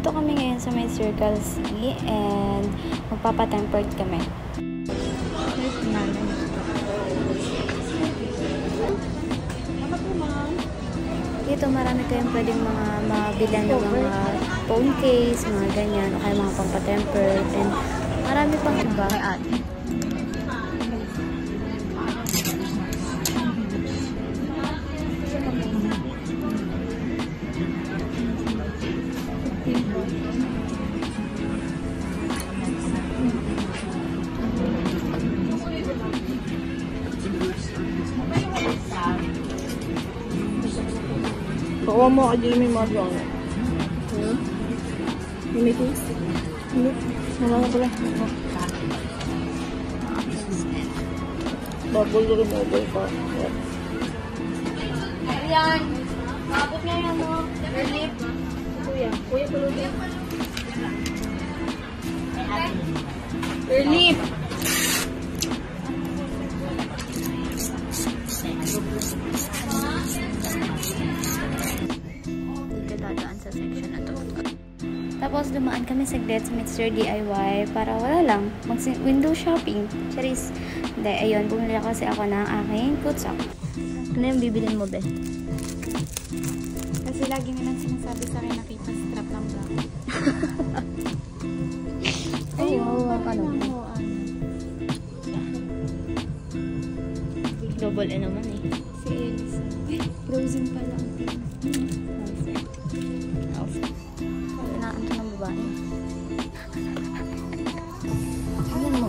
Nandito kami ngayon sa may Circle C and magpapatempered kami. Dito marami kayong pwedeng mga mabilan ng mga phone case, mga ganyan, o kaya mga pampatempered, and marami pang iba. Kay ate. Bawa mo ka dito may mga drone. Hindi ko. Hindi. Wala na pala. Bubble removal pa. Ayan! Makapot nga yan mo. Relief. Kuya. Kuya pulutin. Relief! Dadaan sa section na to. Tapos dumaan kami saglit sa Mr. DIY para wala lang mag-window shopping. Charis. Hindi, ayun, bumili kasi ako ng aking kutsak. Ano yung bibilin mo, be? Kasi lagi nilang sinasabi sa akin nakita strap lang ba? Ay, oo, ka naman. Double E naman eh. Si Elisa. Frozen pa lang. Inaanto ng babae. Ano mo?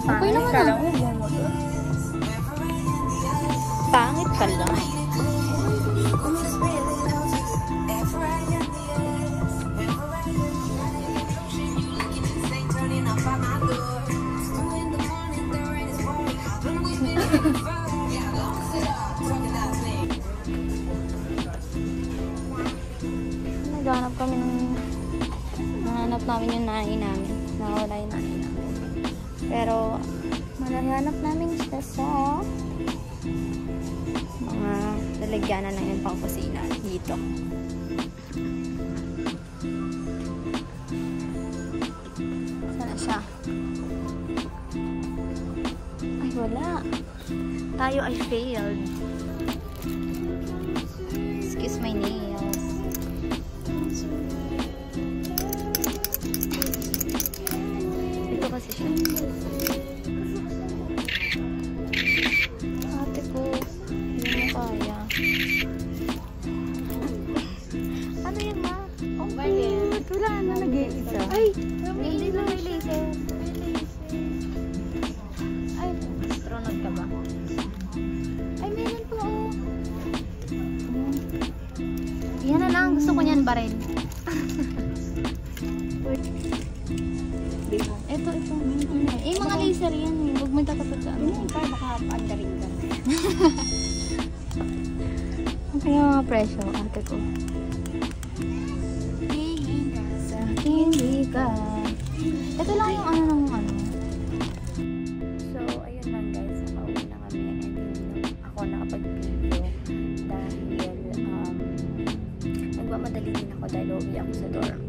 Okay naman ah. Pangit ka lang. Naghanap kami ng nahanap namin yung nanay namin. Nawala yung nanay namin. Pero malahanap namin siya sa mga lalagyanan na yun pang kusina dito. Sana siya? Ay, wala. Tayo ay failed. Excuse my nails. Ito kasi siya. Ate ko, hindi mo kaya. Ano yan, ma? Oh, cute. Wala na nag-iisa. Ay, hindi na may laser. Ay, astronaut ka ba? Ay, meron po, oh. Yan na lang. Gusto ko niyan baril. Ito. Eh, mga laser yan eh. Huwag mo tatapot sa ano. Hindi pa, makapandarin ka. Ang kaya mga presyo, ate ko. Sa hindi ka. Ito lang yung ano ng ano. So, ayun lang guys. Nakauwi na kami and hindi ako nakapag-video dahil nagmamadali din ako dahil uwi ako sa dorm.